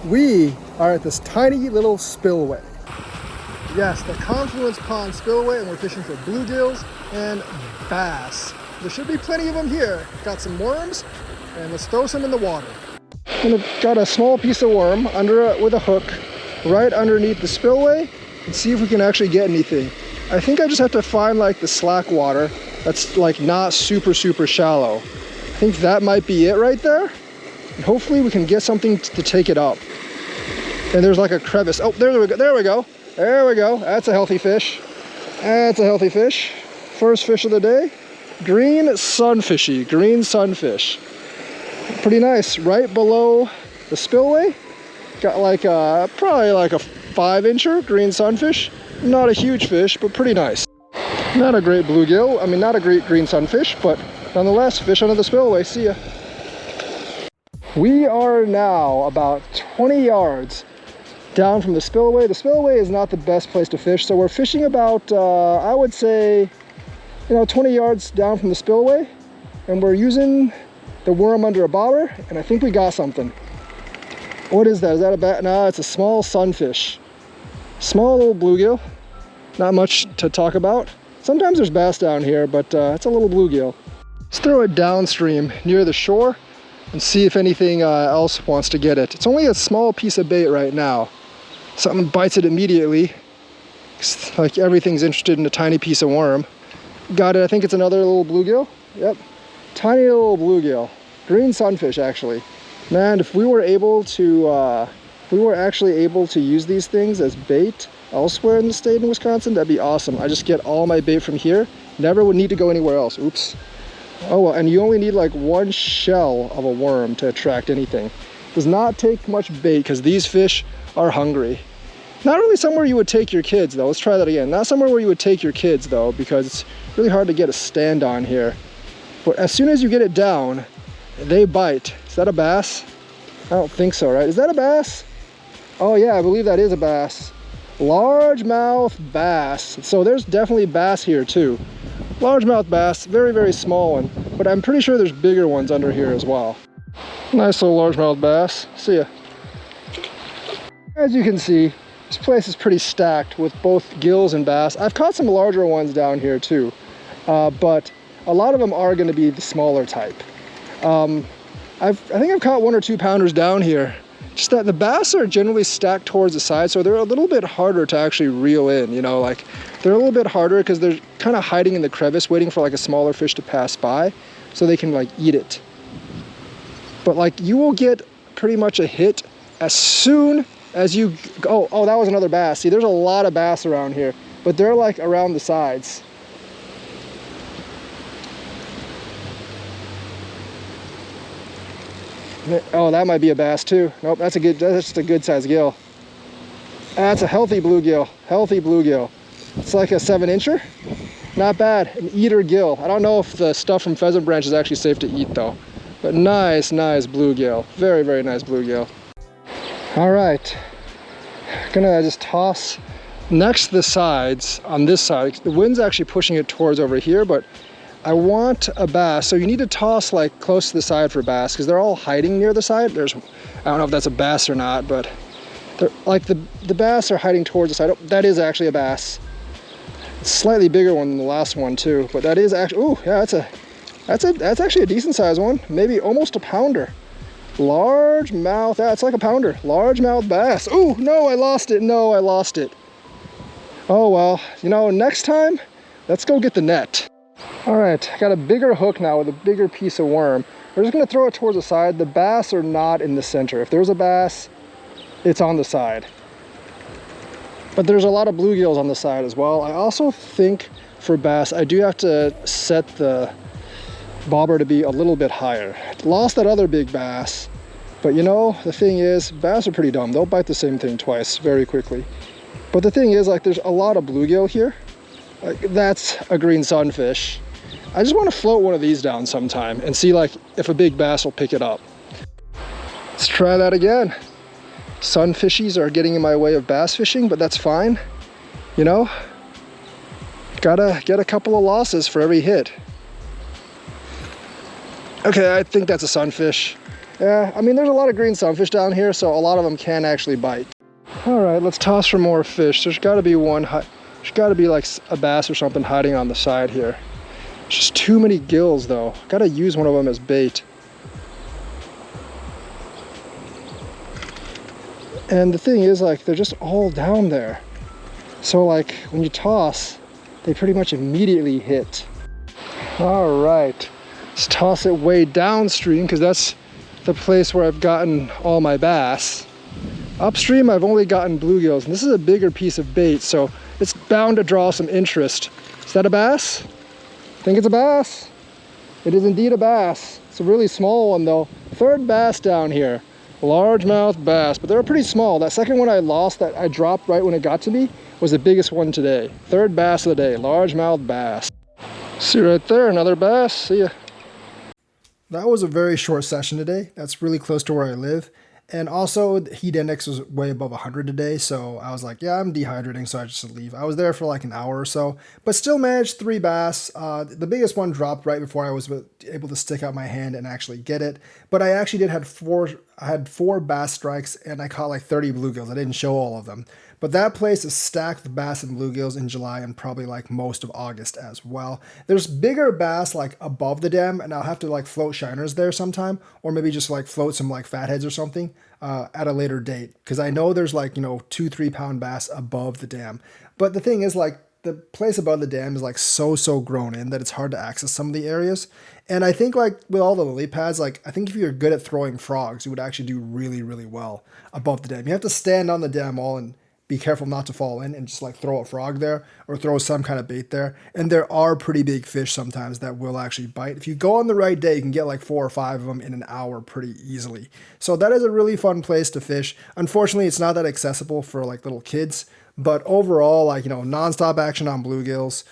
We are at this tiny little spillway. Yes, the Confluence Pond spillway, and we're fishing for bluegills and bass. There should be plenty of them here. Got some worms, and let's throw some in the water. Got a small piece of worm with a hook right underneath the spillway, and see if we can actually get anything. I think I just have to find like the slack water that's like not super shallow. I think that might be it right there. And hopefully we can get something to take it up. And there's like a crevice. Oh, there we go. There we go. There we go. That's a healthy fish. That's a healthy fish. First fish of the day. Green sunfish. Pretty nice. Right below the spillway. Got like probably like a 5-incher green sunfish. Not a huge fish, but pretty nice. Not a great bluegill. I mean, not a great green sunfish, but nonetheless, fish under the spillway. See ya. We are now about 20 yards down from the spillway. The spillway is not the best place to fish, so we're fishing about, I would say, 20 yards down from the spillway, and we're using the worm under a bobber, and I think we got something. What is that? Is that a bat? No, it's a small sunfish. Small little bluegill. Not much to talk about. Sometimes there's bass down here, but it's a little bluegill. Let's throw it downstream near the shore and see if anything else wants to get it. It's only a small piece of bait right now. Something bites it immediately. It's like everything's interested in a tiny piece of worm. Got it. I think it's another little bluegill. Yep. Tiny little bluegill. Green sunfish, actually. Man, if we were actually able to use these things as bait elsewhere in the state in Wisconsin, that'd be awesome. I just get all my bait from here. Never would need to go anywhere else. Oops. Oh well, and you only need like one shell of a worm to attract anything. Does not take much bait because these fish are hungry. Not really somewhere you would take your kids though. Let's try that again. Not somewhere where you would take your kids though, because it's really hard to get a stand on here. But as soon as you get it down, they bite. Is that a bass? I don't think so, right? Is that a bass? Oh yeah, I believe that is a bass. Largemouth bass. So there's definitely bass here too. Largemouth bass, very small one, but I'm pretty sure there's bigger ones under here as well. Nice little largemouth bass. See ya. As you can see, this place is pretty stacked with both gills and bass. I've caught some larger ones down here too, but a lot of them are going to be the smaller type. I think I've caught 1 or 2 pounders down here. Just that the bass are generally stacked towards the side, so they're a little bit harder to actually reel in, like they're a little bit harder because they're kind of hiding in the crevice waiting for like a smaller fish to pass by so they can like eat it. But like you will get pretty much a hit as soon as you oh that was another bass. See, there's a lot of bass around here, but they're like around the sides. Oh, that might be a bass too. Nope, that's just a good sized gill. That's a healthy bluegill. It's like a 7-incher. Not bad. An eater gill. I don't know if the stuff from Pheasant Branch is actually safe to eat though. But nice bluegill. Very nice bluegill. All right. Gonna just toss next to the sides on this side. The wind's actually pushing it towards over here, but I want a bass, so you need to toss like close to the side for bass because they're all hiding near the side. I don't know if that's a bass or not, but they're like the bass are hiding towards the side. Oh, that is actually a bass. It's a slightly bigger one than the last one too, but that is actually, oh yeah, that's actually a decent sized one, maybe almost a pounder. Largemouth, that's like a pounder. Largemouth bass. Oh no, I lost it. Oh well, next time, let's go get the net. All right, I got a bigger hook now with a bigger piece of worm. We're just gonna throw it towards the side. The bass are not in the center. If there's a bass, it's on the side. But there's a lot of bluegills on the side as well. I also think for bass, I do have to set the bobber to be a little bit higher. Lost that other big bass, but the thing is, bass are pretty dumb. They'll bite the same thing twice very quickly. But the thing is, like, there's a lot of bluegill here. Like, that's a green sunfish. I just want to float one of these down sometime and see like if a big bass will pick it up. Let's try that again. Sunfishies are getting in my way of bass fishing, but that's fine. Gotta get a couple of losses for every hit. Okay, I think that's a sunfish. Yeah, I mean, there's a lot of green sunfish down here, so a lot of them can actually bite. All right, let's toss for more fish. There's got to be there's got to be like a bass or something hiding on the side here. There's just too many gills though. Got to use one of them as bait. And the thing is, like, they're just all down there. So like when you toss, they pretty much immediately hit. All right, let's toss it way downstream because that's the place where I've gotten all my bass. Upstream, I've only gotten bluegills, and this is a bigger piece of bait, so it's bound to draw some interest. Is that a bass? Think it's a bass? It is indeed a bass. It's a really small one though. Third bass down here. Largemouth bass, but they're pretty small. That second one I lost that I dropped right when it got to me was the biggest one today. Third bass of the day, largemouth bass. See right there, another bass. See ya. That was a very short session today. That's really close to where I live. And also, the heat index was way above 100 today, so I was like, yeah, I'm dehydrating, so I just leave. I was there for like an hour or so, but still managed 3 bass. The biggest one dropped right before I was able to stick out my hand and actually get it. But I actually did have I had 4 bass strikes, and I caught like 30 bluegills. I didn't show all of them. But that place is stacked with bass and bluegills in July and probably like most of August as well. There's bigger bass like above the dam, and I'll have to like float shiners there sometime, or maybe just like float some like fatheads or something at a later date. Because I know there's like, 2-3 pound bass above the dam. But the thing is, like, the place above the dam is like so grown in that it's hard to access some of the areas. And I think like with all the lily pads, like I think if you're good at throwing frogs, you would actually do really well above the dam. You have to stand on the dam wall and be careful not to fall in and just like throw a frog there or throw some kind of bait there. And there are pretty big fish sometimes that will actually bite. If you go on the right day, you can get like 4 or 5 of them in an hour pretty easily. So that is a really fun place to fish. Unfortunately, it's not that accessible for like little kids, but overall, like, nonstop action on bluegills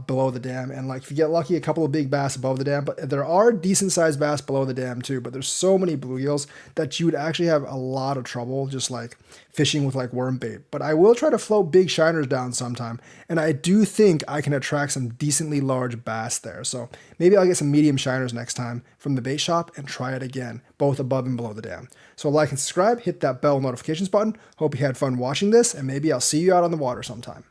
below the dam. And like if you get lucky, a couple of big bass above the dam, but there are decent sized bass below the dam too. But there's so many bluegills that you would actually have a lot of trouble just like fishing with like worm bait. But I will try to float big shiners down sometime. And I do think I can attract some decently large bass there. So maybe I'll get some medium shiners next time from the bait shop and try it again, both above and below the dam. So like and subscribe, hit that bell notifications button. Hope you had fun watching this, and maybe I'll see you out on the water sometime.